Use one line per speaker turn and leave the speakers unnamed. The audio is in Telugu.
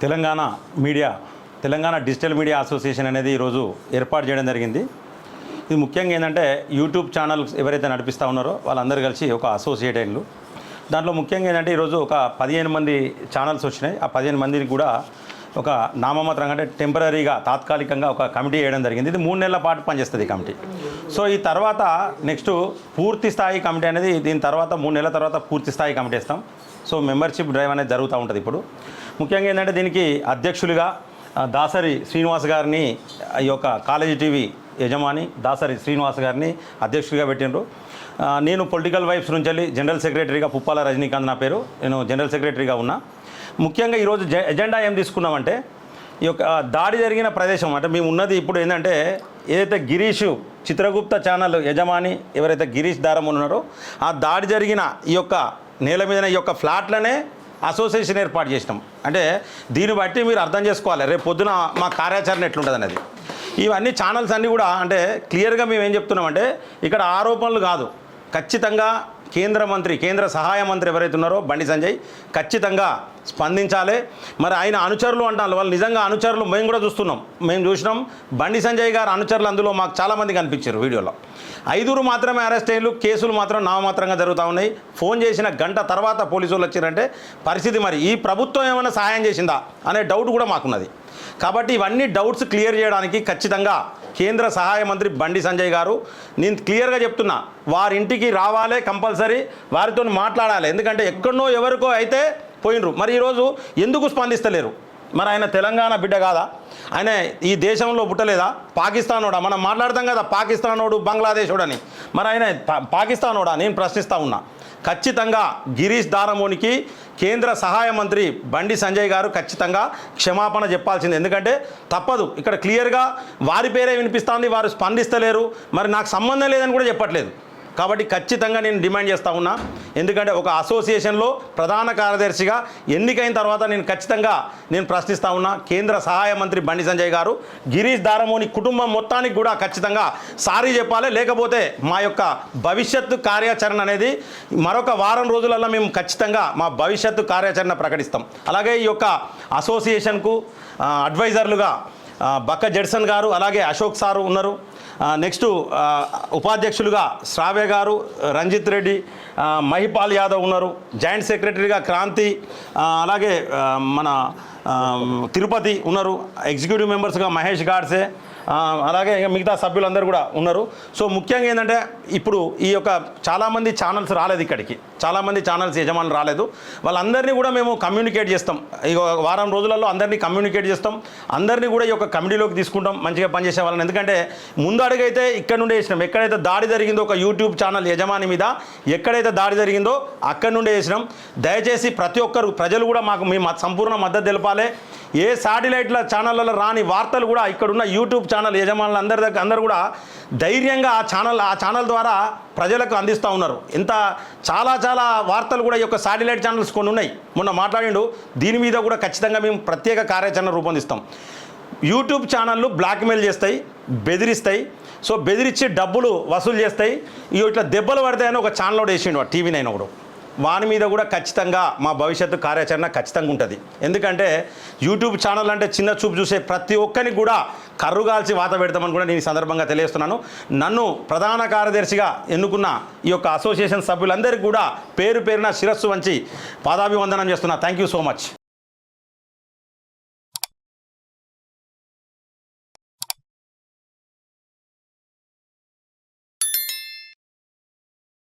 Telangana media Telangana digital media association అనేది ఈరోజు ఏర్పాటు చేయడం జరిగింది. ఇది ముఖ్యంగా ఏంటంటే యూట్యూబ్ ఛానల్స్ ఎవరైతే నడిపిస్తూ ఉన్నారో వాళ్ళందరూ కలిసి ఒక అసోసియేట్ అయినలు. దాంట్లో ముఖ్యంగా ఏంటంటే ఈరోజు ఒక 15 మంది ఛానల్స్ వచ్చినాయి. ఆ 15 మందిని కూడా ఒక నామమాత్రంగా అంటే టెంపరీగా తాత్కాలికంగా ఒక కమిటీ వేయడం జరిగింది. ఇది 3 నెలల పాటు పనిచేస్తుంది ఈ కమిటీ. సో ఈ తర్వాత నెక్స్ట్ పూర్తి స్థాయి కమిటీ అనేది దీని తర్వాత 3 నెలల తర్వాత పూర్తి స్థాయి కమిటీ ఇస్తాం. సో మెంబర్షిప్ డ్రైవ్ అనేది జరుగుతూ ఉంటుంది. ఇప్పుడు ముఖ్యంగా ఏంటంటే దీనికి అధ్యక్షులుగా దాసరి శ్రీనివాస్ గారిని ఈ యొక్క కాలేజీ టీవీ యజమాని దాసరి శ్రీనివాస్ గారిని అధ్యక్షుడిగా పెట్టిండ్రు. నేను పొలిటికల్ వైబ్స్ నుంచి వెళ్ళి జనరల్ సెక్రటరీగా పుప్పాల రజనీకాంత్ నా పేరు, నేను జనరల్ సెక్రటరీగా ఉన్నా. ముఖ్యంగా ఈరోజు ఎజెండా ఏం తీసుకున్నామంటే ఈ యొక్క దాడి జరిగిన ప్రదేశం అంటే మేము ఉన్నది ఇప్పుడు ఏంటంటే ఏదైతే గిరీష్ చిత్రగుప్త ఛానల్ యజమాని ఎవరైతే గిరీష్ దారం ఉన్నారో ఆ దాడి జరిగిన ఈ యొక్క నేల మీద ఈ యొక్క ఫ్లాట్లనే అసోసియేషన్ ఏర్పాటు చేసినాం. అంటే దీన్ని బట్టి మీరు అర్థం చేసుకోవాలి రేపు పొద్దున మా కార్యాచరణ ఎట్లుంటుంది అనేది. ఇవన్నీ ఛానల్స్ అన్నీ కూడా అంటే క్లియర్గా మేము ఏం చెప్తున్నామంటే ఇక్కడ ఆరోపణలు కాదు, ఖచ్చితంగా కేంద్ర సహాయ మంత్రి ఎవరైతే ఉన్నారో బండి సంజయ్ ఖచ్చితంగా స్పందించాలి. మరి ఆయన అనుచరులు అంటారు, వాళ్ళు నిజంగా అనుచరులు మేము కూడా మేము చూసినాం. బండి సంజయ్ గారు అనుచరులు అందులో మాకు చాలామంది కనిపించారు వీడియోలో. 5 మాత్రమే అరెస్ట్ అయ్యారు, కేసులు మాత్రం నామమాత్రంగా జరుగుతూ ఉన్నాయి. ఫోన్ చేసిన గంట తర్వాత పోలీసు వాళ్ళు వచ్చారంటే పరిస్థితి మరి ఈ ప్రభుత్వం ఏమైనా సహాయం చేసిందా అనే డౌట్ కూడా మాకున్నది. కాబట్టి ఇవన్నీ డౌట్స్ క్లియర్ చేయడానికి ఖచ్చితంగా కేంద్ర సహాయ మంత్రి బండి సంజయ్ గారు నేను క్లియర్గా చెప్తున్నా వారింటికి రావాలి, కంపల్సరీ వారితో మాట్లాడాలి. ఎందుకంటే ఎక్కడనో ఎవరికో అయితే పోయినరు, మరి ఈరోజు ఎందుకు స్పందిస్తలేరు? మరి ఆయన తెలంగాణ బిడ్డ కాదా? ఆయన ఈ దేశంలో పుట్టలేదా? పాకిస్తానోడా? మనం మాట్లాడతాం కదా పాకిస్తానోడు బంగ్లాదేశోడు అని, మరి ఆయన పాకిస్తానోడా? నేను ప్రశ్నిస్తూ ఉన్నా. ఖచ్చితంగా గిరీష్ దారమోనికి కేంద్ర సహాయ మంత్రి బండి సంజయ్ గారు ఖచ్చితంగా క్షమాపణ చెప్పాల్సింది. ఎందుకంటే తప్పదు, ఇక్కడ క్లియర్గా వారి పేరే వినిపిస్తుంది, వారు స్పందిస్తలేరు, మరి నాకు సంబంధం లేదని కూడా చెప్పట్లేదు. కాబట్టి ఖచ్చితంగా నేను డిమాండ్ చేస్తూ ఉన్నా. ఎందుకంటే ఒక అసోసియేషన్లో ప్రధాన కార్యదర్శిగా ఎన్నికైన తర్వాత ఖచ్చితంగా నేను ప్రశ్నిస్తూ ఉన్నా. కేంద్ర సహాయ మంత్రి బండి సంజయ్ గారు గిరీష్ దారమోని కుటుంబం మొత్తానికి కూడా ఖచ్చితంగా సారీ చెప్పాలి. లేకపోతే మా యొక్క భవిష్యత్తు కార్యాచరణ అనేది మరొక వారం రోజులలో మేము ఖచ్చితంగా మా భవిష్యత్తు కార్యాచరణ ప్రకటిస్తాం. అలాగే ఈ యొక్క అసోసియేషన్కు అడ్వైజర్లుగా బక్క జడ్సన్ గారు అలాగే అశోక్ సారు ఉన్నారు. నెక్స్ట్ ఉపాధ్యక్షులుగా శ్రావ్య గారు, రంజిత్ రెడ్డి, మహిపాల్ యాదవ్ ఉన్నారు. జాయింట్ సెక్రటరీగా క్రాంతి, అలాగే మన తిరుపతి ఉన్నారు. ఎగ్జిక్యూటివ్ మెంబర్స్గా మహేష్ గాడ్సే, అలాగే మిగతా సభ్యులందరూ కూడా ఉన్నారు. సో ముఖ్యంగా ఏంటంటే ఇప్పుడు ఈ యొక్క చాలామంది ఛానల్స్ రాలేదు, ఇక్కడికి చాలామంది ఛానల్స్ యజమానులు రాలేదు. వాళ్ళందరినీ కూడా మేము కమ్యూనికేట్ చేస్తాం. ఈ వారం రోజులలో అందరినీ కమ్యూనికేట్ చేస్తాం, అందరినీ కూడా ఈ యొక్క కమిటీలోకి తీసుకుంటాం మంచిగా పనిచేసే వాళ్ళని. ఎందుకంటే ముందు అడుగైతే ఇక్కడ నుండే చేసినాం. ఎక్కడైతే దాడి జరిగిందో ఒక యూట్యూబ్ ఛానల్ యజమాని మీద ఎక్కడైతే దాడి జరిగిందో అక్కడి నుండే చేసినాం. దయచేసి ప్రతి ఒక్కరు ప్రజలు కూడా మాకు మీ సంపూర్ణ మద్దతు తెలపాలి. ఏ శాటిలైట్ల ఛానళ్ళలో రాని వార్తలు కూడా ఇక్కడున్న యూట్యూబ్ ఛానల్ యజమానులు అందరూ కూడా ధైర్యంగా ఆ ఛానల్ ద్వారా ప్రజలకు అందిస్తూ ఉన్నారు. చాలా వార్తలు కూడా ఈ యొక్క శాటిలైట్ ఛానల్స్ కొన్ని ఉన్నాయి, మొన్న మాట్లాడిండు. దీని మీద కూడా ఖచ్చితంగా మేము ప్రత్యేక కార్యాచరణ రూపొందిస్తాం. యూట్యూబ్ ఛానళ్ళు బ్లాక్మెయిల్ చేస్తాయి, బెదిరిస్తాయి. సో బెదిరించి డబ్బులు వసూలు చేస్తాయి. ఇట్లా దెబ్బలు పడతాయని ఒక ఛానల్ వేసిండు TV9 ఒకడు. వాని మీద కూడా ఖచ్చితంగా మా భవిష్యత్తు కార్యాచరణ ఖచ్చితంగా ఉంటుంది. ఎందుకంటే యూట్యూబ్ ఛానల్ అంటే చిన్న చూపు చూసే ప్రతి ఒక్కరికి కూడా కర్రుగాల్చి వాత పెడతామని కూడా నేను ఈ సందర్భంగా తెలియజేస్తున్నాను. నన్ను ప్రధాన కార్యదర్శిగా ఎన్నుకున్న ఈ యొక్క అసోసియేషన్ సభ్యులందరికీ కూడా పేరున శిరస్సు వంచి పాదాభివందనం చేస్తున్నా. Thank you so much.